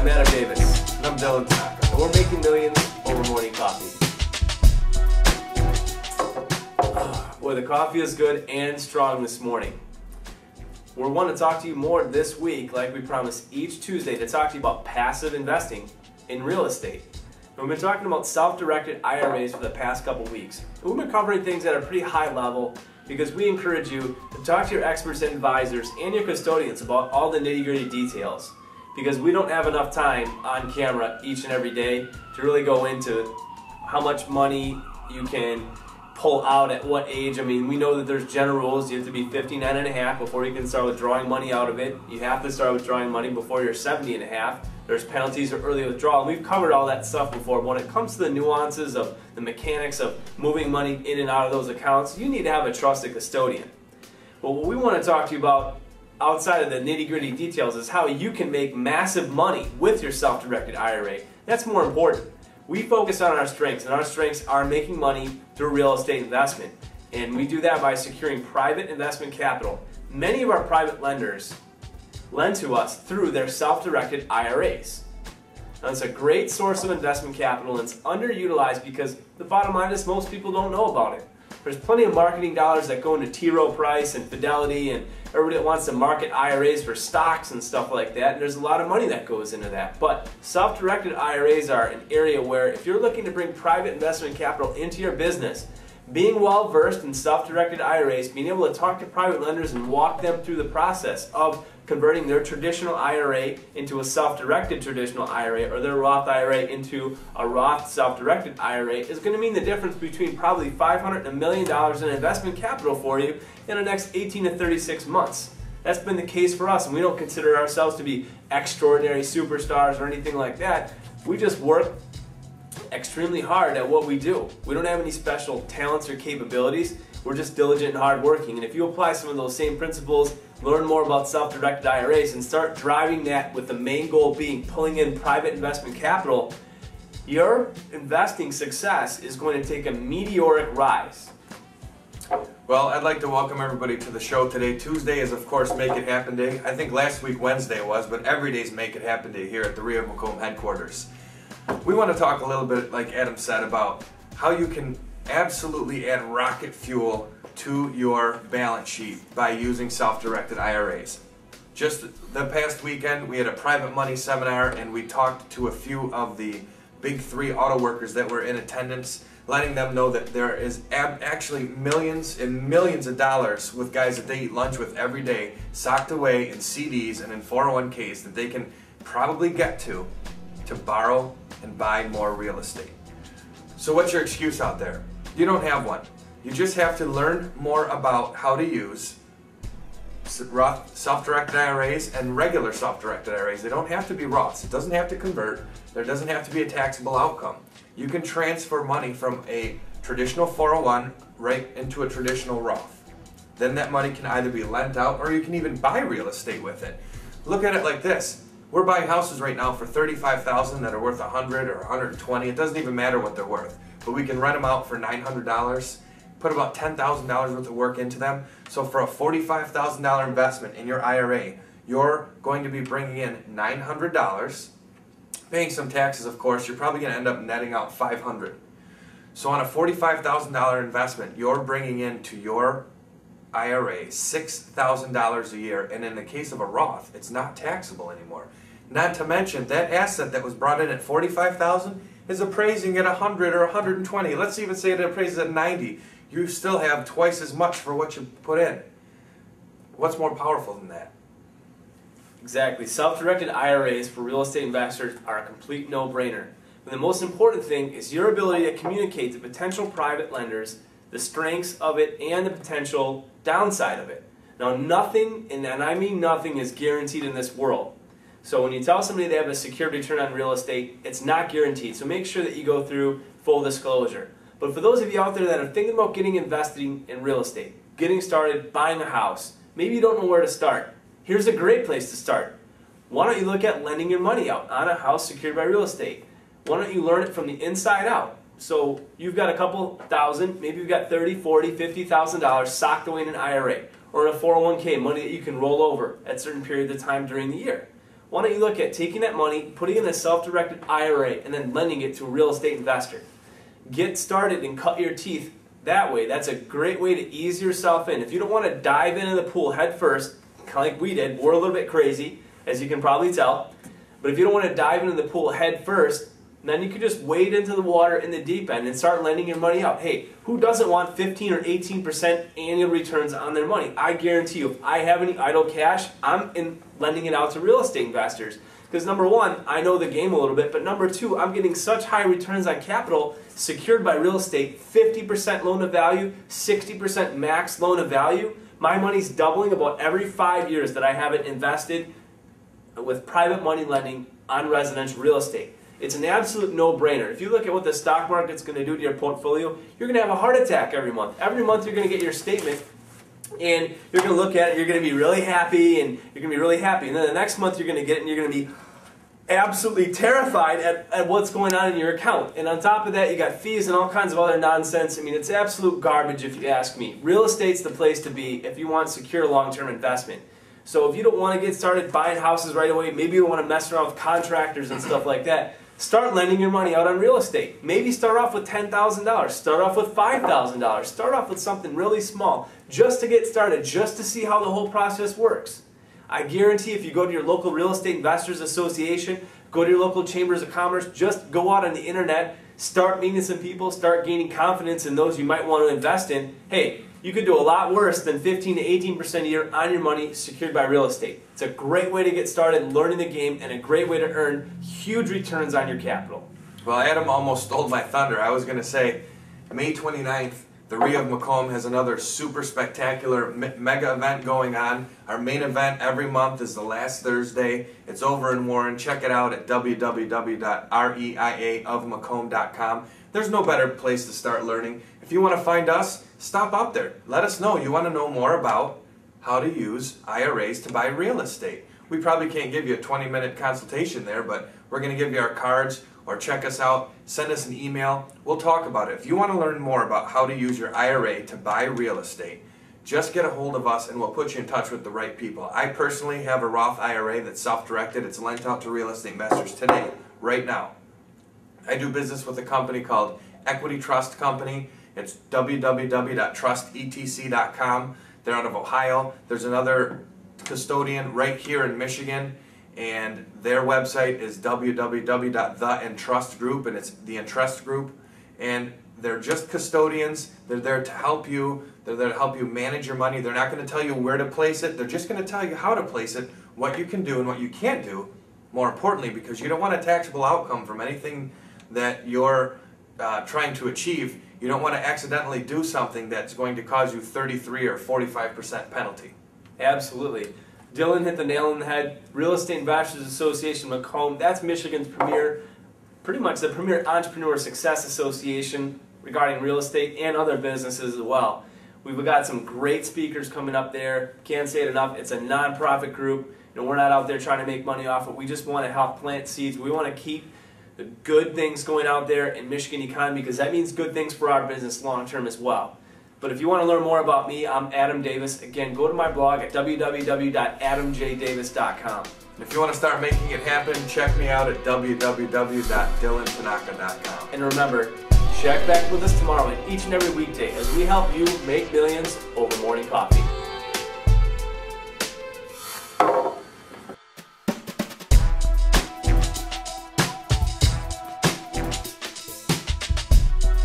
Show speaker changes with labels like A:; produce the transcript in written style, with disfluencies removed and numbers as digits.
A: I'm Adam Davis.
B: And I'm Tanaka.
A: And we're making millions over morning coffee. Boy, the coffee is good and strong this morning. We want to talk to you more this week, like we promised each Tuesday, to talk to you about passive investing in real estate. And we've been talking about self-directed IRAs for the past couple weeks. And we've been covering things at a pretty high level because we encourage you to talk to your experts and advisors and your custodians about all the nitty-gritty details, because we don't have enough time on camera each and every day to really go into how much money you can pull out at what age. I mean, we know that there's general rules. You have to be 59 and a half before you can start withdrawing money out of it. You have to start withdrawing money before you're 70 and a half. There's penalties for early withdrawal. We've covered all that stuff before. But when it comes to the nuances of the mechanics of moving money in and out of those accounts, you need to have a trusted custodian. But what we want to talk to you about outside of the nitty-gritty details is how you can make massive money with your self-directed IRA. That's more important. We focus on our strengths, and our strengths are making money through real estate investment. And we do that by securing private investment capital. Many of our private lenders lend to us through their self-directed IRAs. Now, it's a great source of investment capital, and it's underutilized because the bottom line is most people don't know about it. There's plenty of marketing dollars that go into T. Rowe Price and Fidelity, and everybody that wants to market IRAs for stocks and stuff like that, and there's a lot of money that goes into that. But self-directed IRAs are an area where if you're looking to bring private investment capital into your business, being well-versed in self-directed IRAs, being able to talk to private lenders and walk them through the process of converting their traditional IRA into a self-directed traditional IRA, or their Roth IRA into a Roth self-directed IRA, is going to mean the difference between probably $500 and $1 million in investment capital for you in the next 18 to 36 months. That's been the case for us, and we don't consider ourselves to be extraordinary superstars or anything like that. We just work extremely hard at what we do. We don't have any special talents or capabilities. We're just diligent and hardworking. And if you apply some of those same principles, learn more about self-directed IRAs, and start driving that with the main goal being pulling in private investment capital, your investing success is going to take a meteoric rise.
B: Well, I'd like to welcome everybody to the show today. Tuesday is, of course, Make It Happen Day. I think last week Wednesday was, but every day is Make It Happen Day here at the Rio Macomb headquarters. We want to talk a little bit, like Adam said, about how you can absolutely add rocket fuel to your balance sheet by using self-directed IRAs. Just the past weekend, we had a private money seminar, and we talked to a few of the big three auto workers that were in attendance, letting them know that there is actually millions and millions of dollars with guys that they eat lunch with every day, socked away in CDs and in 401ks that they can probably get to borrow and buy more real estate. So what's your excuse out there? You don't have one. You just have to learn more about how to use Roth self-directed IRAs and regular self-directed IRAs. They don't have to be Roths. It doesn't have to convert. There doesn't have to be a taxable outcome. You can transfer money from a traditional 401 right into a traditional Roth. Then that money can either be lent out, or you can even buy real estate with it. Look at it like this. We're buying houses right now for $35,000 that are worth $100 or $120. It doesn't even matter what they're worth. But we can rent them out for $900, put about $10,000 worth of work into them. So for a $45,000 investment in your IRA, you're going to be bringing in $900, paying some taxes, of course. You're probably going to end up netting out $500. So on a $45,000 investment, you're bringing into your IRA $6,000 a year, and in the case of a Roth, it's not taxable anymore. Not to mention that asset that was brought in at $45,000 is appraising at $100 or $120. Let's even say it appraises at $90. You still have twice as much for what you put in. What's more powerful than that?
A: Exactly. Self-directed IRAs for real estate investors are a complete no-brainer. But the most important thing is your ability to communicate to potential private lenders the strengths of it and the potential downside of it. Now, nothing, and I mean nothing, is guaranteed in this world. So when you tell somebody they have a secured return on real estate, it's not guaranteed. So make sure that you go through full disclosure. But for those of you out there that are thinking about investing in real estate, getting started, buying a house, maybe you don't know where to start, here's a great place to start. Why don't you look at lending your money out on a house secured by real estate? Why don't you learn it from the inside out? So you've got a couple thousand, maybe you've got $30,000, $40,000, $50,000 socked away in an IRA or in a 401k, money that you can roll over at certain periods of time during the year. why don't you look at taking that money, putting it in a self-directed IRA, and then lending it to a real estate investor. Get started and cut your teeth that way. That's a great way to ease yourself in. If you don't want to dive into the pool head first, kind of like we did, we're a little bit crazy, as you can probably tell. But if you don't want to dive into the pool head first, then you can just wade into the water in the deep end and start lending your money out. Hey, who doesn't want 15 or 18% annual returns on their money? I guarantee you, if I have any idle cash, I'm lending it out to real estate investors. Because number one, I know the game a little bit, but number two, I'm getting such high returns on capital secured by real estate, 50% loan to value, 60% max loan to value. My money's doubling about every 5 years that I have it invested with private money lending on residential real estate. It's an absolute no-brainer. If you look at what the stock market's going to do to your portfolio, you're going to have a heart attack every month. Every month you're going to get your statement, and you're going to look at it, you're going to be really happy, and you're going to be really happy. And then the next month you're going to get it, and you're going to be absolutely terrified at what's going on in your account. And on top of that, you got fees and all kinds of other nonsense. I mean, it's absolute garbage if you ask me. Real estate's the place to be if you want secure long-term investment. So if you don't want to get started buying houses right away, maybe you don't want to mess around with contractors and stuff like that, start lending your money out on real estate. Maybe start off with $10,000, start off with $5,000, start off with something really small, just to get started, just to see how the whole process works. I guarantee if you go to your local Real Estate Investors Association, go to your local chambers of commerce, just go out on the internet, start meeting some people, start gaining confidence in those you might want to invest in. Hey, you could do a lot worse than 15 to 18% a year on your money secured by real estate. It's a great way to get started learning the game and a great way to earn huge returns on your capital.
B: Well, Adam almost stole my thunder. I was going to say, May 29th, the REIA of Macomb has another super spectacular mega event going on. Our main event every month is the last Thursday. It's over in Warren. Check it out at www.reiaofmacomb.com. There's no better place to start learning. If you want to find us, stop up there. Let us know. You want to know more about how to use IRAs to buy real estate. We probably can't give you a 20-minute consultation there, but we're going to give you our cards, or check us out, send us an email. We'll talk about it. If you want to learn more about how to use your IRA to buy real estate, just get a hold of us and we'll put you in touch with the right people. I personally have a Roth IRA that's self-directed. It's lent out to real estate investors today, right now. I do business with a company called Equity Trust Company. It's www.trustetc.com. They're out of Ohio. There's another custodian right here in Michigan, and their website is www.theentrust group, and it's the Entrust Group. And they're just custodians. They're there to help you. They're there to help you manage your money. They're not going to tell you where to place it. They're just going to tell you how to place it, what you can do and what you can't do. More importantly, because you don't want a taxable outcome from anything that you're trying to achieve. You don't want to accidentally do something that's going to cause you 33 or 45% penalty.
A: Absolutely. Dylan hit the nail on the head. Real Estate Investors Association Macomb, that's Michigan's premier, pretty much the premier entrepreneur success association regarding real estate and other businesses as well. We've got some great speakers coming up there. Can't say it enough. It's a nonprofit group. You know, we're not out there trying to make money off it. We just want to help plant seeds. We want to keep the good things going out there in Michigan economy, because that means good things for our business long term as well. But if you want to learn more about me, I'm Adam Davis. Again, go to my blog at www.adamjdavis.com.
B: If you want to start making it happen, check me out at www.dylantanaka.com.
A: And remember, check back with us tomorrow and each and every weekday as we help you make millions over morning coffee.